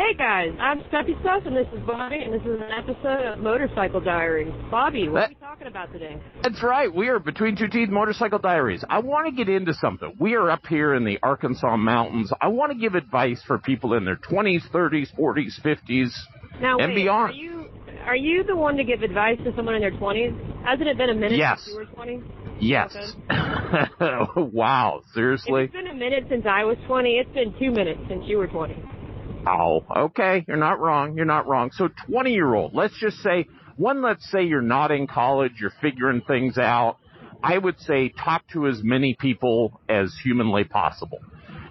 Hey guys, I'm Stephy Steph and this is Bobby, and this is an episode of Motorcycle Diaries. Bobby, what are we talking about today? That's right. We are Between 20's Motorcycle Diaries. I want to get into something. We are up here in the Arkansas mountains. I want to give advice for people in their 20s, 30s, 40s, 50s, and beyond. Are you the one to give advice to someone in their 20s? Hasn't it been a minute since you were 20? Yes. Okay. Wow, seriously? If it's been a minute since I was 20. It's been 2 minutes since you were 20. Oh, okay. You're not wrong. You're not wrong. So 20-year-old, let's say you're not in college, you're figuring things out. I would say talk to as many people as humanly possible.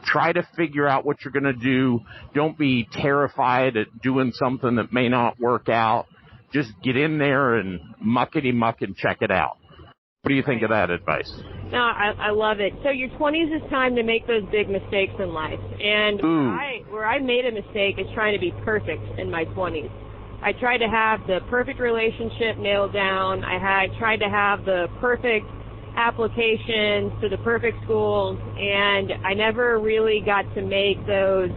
Try to figure out what you're going to do. Don't be terrified at doing something that may not work out. Just get in there and muckety-muck and check it out. What do you think of that advice? No, I love it. So your 20s is time to make those big mistakes in life. And where I made a mistake is trying to be perfect in my 20s. I tried to have the perfect relationship nailed down. I tried to have the perfect applications to the perfect schools, and I never really got to make those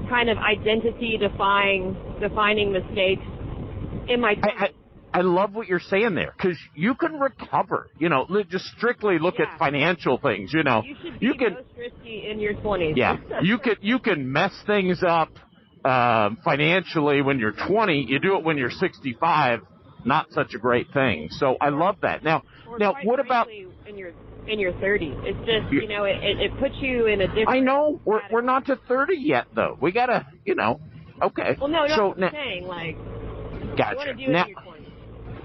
kind of identity-defining mistakes in my 20s. I love what you're saying there, because you can recover. You know, just strictly look at financial things. You know, you can most risky in your 20s. Yeah, you can mess things up financially when you're 20. You do it when you're 65. Not such a great thing. So I love that. Now, what about in your 30s? It's just it puts you in a different. I know we're not to 30 yet though. We gotta okay. Well, no, I'm saying Gotcha. What do you do in your 20s?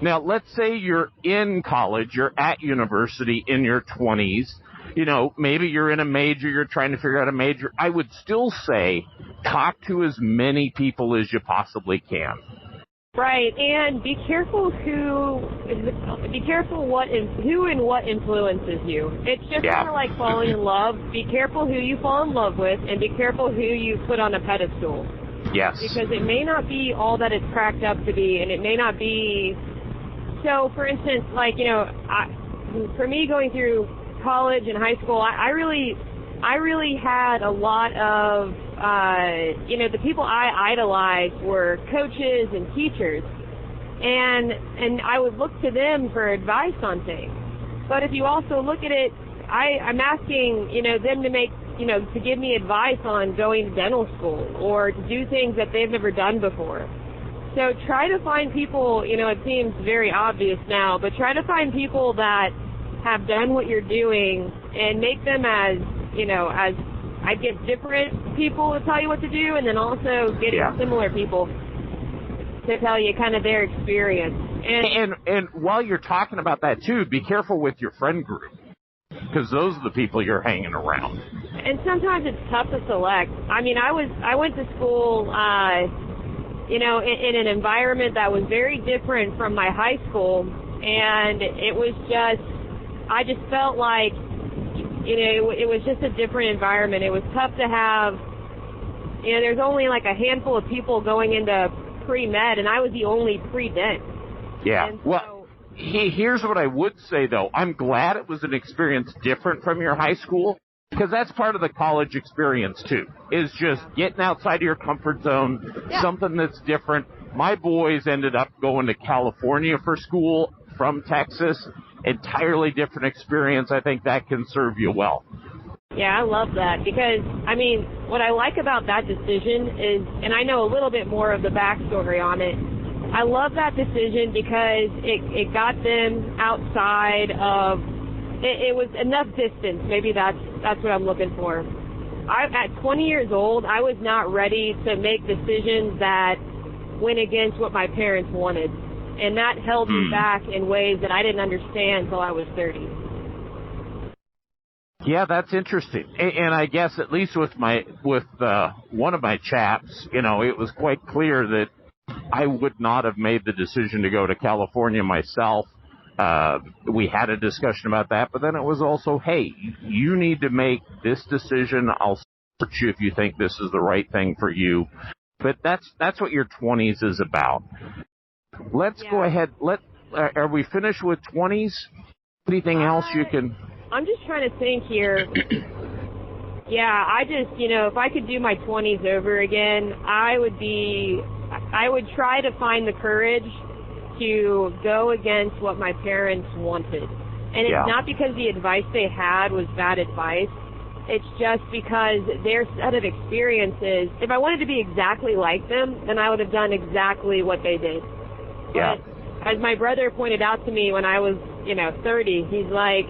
Now, let's say you're in college, you're at university in your 20s. You know, maybe you're in a major, you're trying to figure out a major. I would still say talk to as many people as you possibly can. Right, and be careful who and what influences you. It's just kind of like falling in love. Be careful who you fall in love with, and be careful who you put on a pedestal. Yes. Because it may not be all that it's cracked up to be, and it may not be. So, for instance, for me going through college and high school, I really had a lot of, the people I idolized were coaches and teachers, and I would look to them for advice on things. But if you also look at it, I'm asking, them to to give me advice on going to dental school or to do things that they've never done before. So try to find people, it seems very obvious now, but try to find people that have done what you're doing and make them as I get different people to tell you what to do, and then also get similar people to tell you kind of their experience. And while you're talking about that too, be careful with your friend group, because those are the people you're hanging around. And sometimes it's tough to select. I mean, I went to school, in an environment that was very different from my high school, and it was I just felt like, it was just a different environment. It was tough to have, there's only like a handful of people going into pre-med, and I was the only pre-med. Yeah, well, here's what I would say, though. I'm glad it was an experience different from your high school, because that's part of the college experience, too, is just getting outside of your comfort zone, something that's different. My boys ended up going to California for school from Texas. Entirely different experience. I think that can serve you well. Yeah, I love that, because, what I like about that decision is, and I know a little bit more of the backstory on it, I love that decision because it got them outside of, it was enough distance. Maybe that's what I'm looking for. At 20 years old, I was not ready to make decisions that went against what my parents wanted. And that held me back in ways that I didn't understand until I was 30. Yeah, that's interesting. And I guess at least with one of my chaps, it was quite clear that I would not have made the decision to go to California myself. We had a discussion about that, but then it was also, hey, you need to make this decision. I'll support you if you think this is the right thing for you. But that's what your 20s is about. Let's go ahead. Are we finished with 20s? Anything else you can? I'm just trying to think here. Yeah, I just, if I could do my 20s over again, I would try to find the courage to go against what my parents wanted. And it's not because the advice they had was bad advice. It's just because their set of experiences, if I wanted to be exactly like them, then I would have done exactly what they did. Yeah. But as my brother pointed out to me when I was, 30, he's like,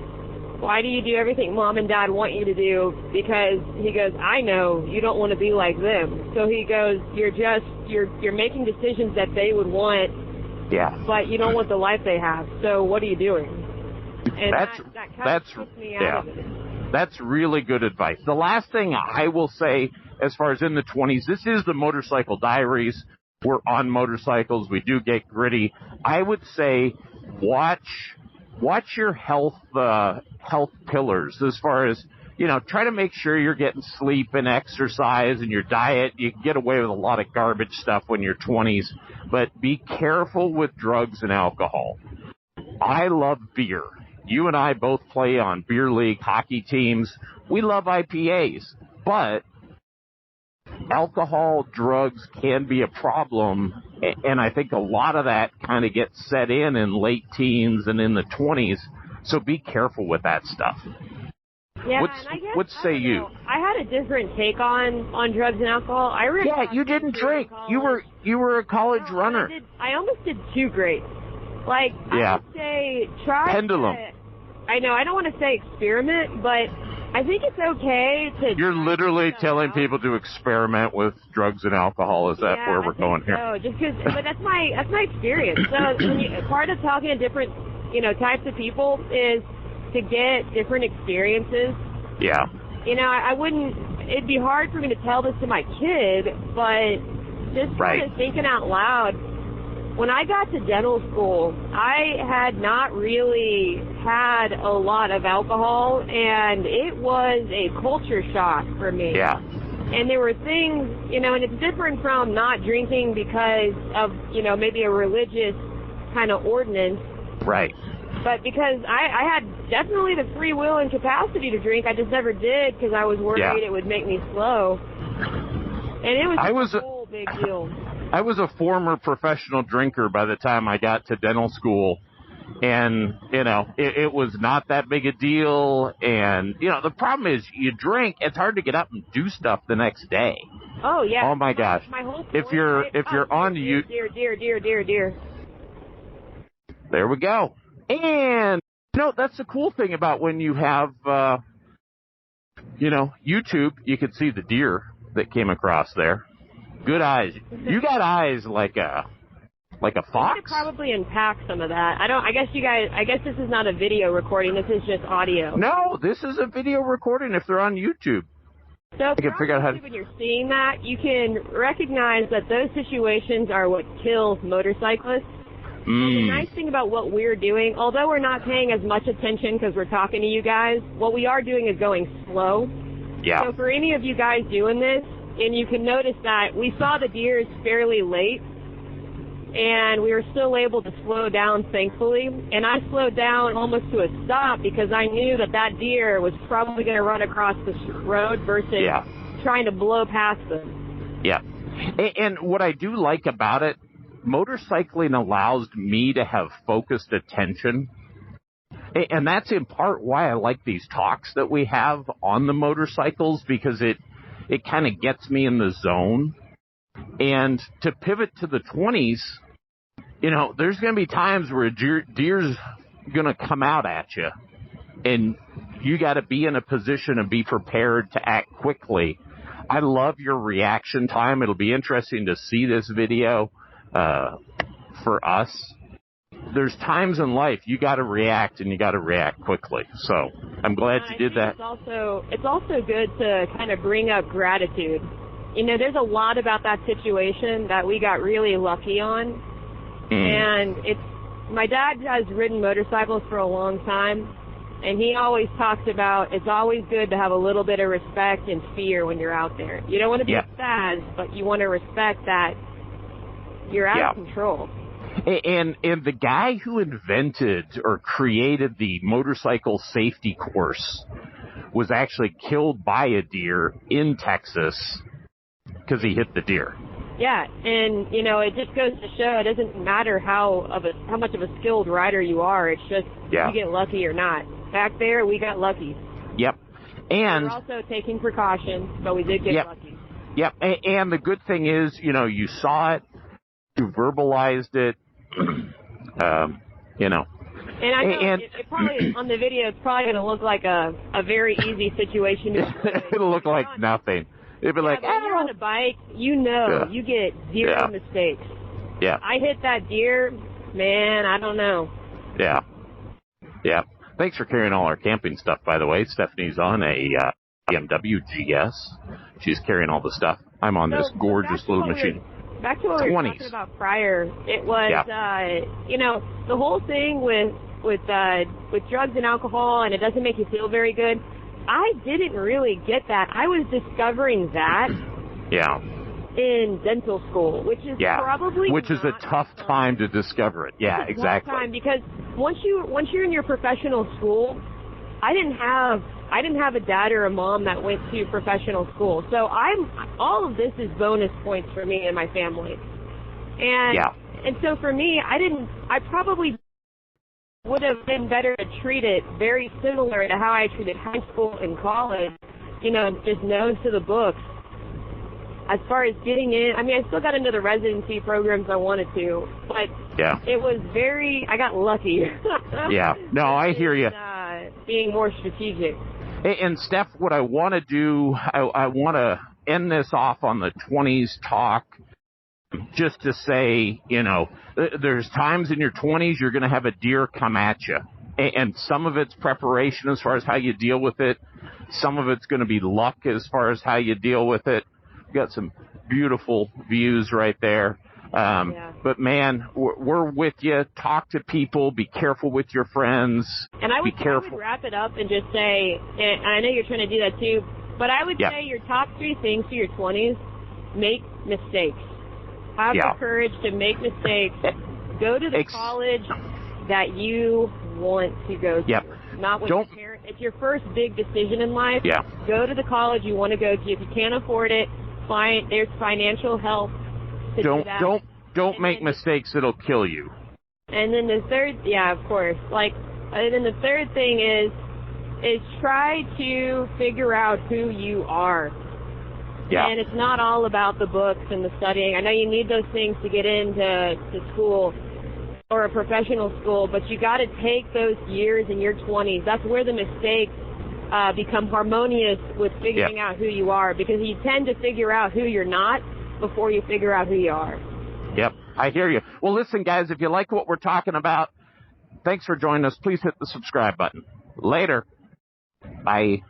why do you do everything mom and dad want you to do? Because he goes, I know you don't want to be like them. So he goes, you're making decisions that they would want, but you don't want the life they have. So what are you doing? And that kind of took me out of it. That's really good advice. The last thing I will say, as far as in the 20s, this is the Motorcycle Diaries. We're on motorcycles. We do get gritty. I would say watch your health pillars as far as, try to make sure you're getting sleep and exercise and your diet. You can get away with a lot of garbage stuff when you're 20s, but be careful with drugs and alcohol. I love beer. You and I both play on beer league hockey teams. We love IPAs, but alcohol, drugs can be a problem, and I think a lot of that kind of gets set in late teens and in the 20s, so be careful with that stuff. Yeah, and I guess, what say you? I had a different take on drugs and alcohol. You didn't drink. You were a college runner. I almost did 2 grades. I would say try pendulum. I know, I don't want to say experiment, but I think it's okay to... You're literally telling people to experiment with drugs and alcohol. Is that where we're going here? No, just because, but that's my experience. So part of talking to different, types of people is to get different experiences. Yeah. I wouldn't, it'd be hard for me to tell this to my kid, but just kind of thinking out loud, when I got to dental school, I had not really had a lot of alcohol, and it was a culture shock for me. Yeah. And there were things, and it's different from not drinking because of, maybe a religious kind of ordinance. Right. But because I had definitely the free will and capacity to drink, I just never did because I was worried it would make me slow. And it was a whole big deal. I was a former professional drinker by the time I got to dental school, and, it was not that big a deal, and, the problem is you drink, it's hard to get up and do stuff the next day. Oh, yeah. Oh, my gosh. My whole point, if you're on you... Dear. There we go. And, that's the cool thing about when you have, YouTube, you can see the deer that came across there. Good eyes. You got eyes like a fox. I could probably unpack some of that. I guess this is not a video recording. This is just audio. No, this is a video recording if they're on YouTube. So if you're on YouTube and you're seeing that, you can recognize that those situations are what kills motorcyclists. And the nice thing about what we're doing, although we're not paying as much attention because we're talking to you guys, what we are doing is going slow. Yeah. So for any of you guys doing this, and you can notice that we saw the deers fairly late, and we were still able to slow down, thankfully. And I slowed down almost to a stop because I knew that deer was probably going to run across the road versus trying to blow past them. Yeah. And what I do like about it, motorcycling allows me to have focused attention. And that's in part why I like these talks that we have on the motorcycles, because it kind of gets me in the zone. And to pivot to the 20s, there's going to be times where a deer's going to come out at you, and you got to be in a position and be prepared to act quickly. I love your reaction time. It'll be interesting to see this video for us. There's times in life you got to react, and you got to react quickly. So I'm glad you did that. It's also good to kind of bring up gratitude. There's a lot about that situation that we got really lucky on. And my dad has ridden motorcycles for a long time, and he always talks about it's always good to have a little bit of respect and fear when you're out there. You don't want to be fast, but you want to respect that you're out of control. And the guy who invented or created the motorcycle safety course was actually killed by a deer in Texas because he hit the deer. Yeah, and it just goes to show it doesn't matter how much of a skilled rider you are. It's just you get lucky or not. Back there, we got lucky. Yep, and we're also taking precautions, but we did get lucky. Yep, and the good thing is, you saw it, you verbalized it, And I know it probably on the video it's probably going to look like a very easy situation. It'll look like nothing. It'd be like, when you're on a bike, you get zero mistakes. Yeah. I hit that deer, man, I don't know. Yeah. Yeah. Thanks for carrying all our camping stuff, by the way. Stephanie's on a BMW GS. She's carrying all the stuff. I'm on this gorgeous little machine. Back to what we were talking about prior, it was, the whole thing with drugs and alcohol, and it doesn't make you feel very good. I didn't really get that. I was discovering that in dental school, which is probably which is a tough time to discover it. Yeah, exactly. Time because once you're in your professional school, I didn't have a dad or a mom that went to professional school. So all of this is bonus points for me and my family. And so for me, I probably would have been better to treat it very similar to how I treated high school and college, just nose to the books. As far as getting in, I still got into the residency programs I wanted to, but it was I got lucky. No, I hear you. Being more strategic. And Steph, what I want to do, I want to end this off on the 20s talk, just to say, there's times in your 20s you're going to have a deer come at you. And some of it's preparation as far as how you deal with it. Some of it's going to be luck as far as how you deal with it. We've got some beautiful views right there. But man, we're with you. Talk to people. Be careful with your friends. And I would wrap it up and just say, and I know you're trying to do that too, but I would say your top 3 things for your 20s: make mistakes. Have the courage to make mistakes. Go to the college that you want to go to. Not with your parents. It's your first big decision in life. Go to the college you want to go to. If you can't afford it, there's financial help. Don't make mistakes that'll kill you. And then the third, of course. And then the third thing is try to figure out who you are. And it's not all about the books and the studying. I know you need those things to get into school or a professional school, but you got to take those years in your 20s. That's where the mistakes become harmonious with figuring out who you are, because you tend to figure out who you're not before you figure out who you are. Yep, I hear you. Well, listen, guys, if you like what we're talking about, thanks for joining us. Please hit the subscribe button. Later. Bye.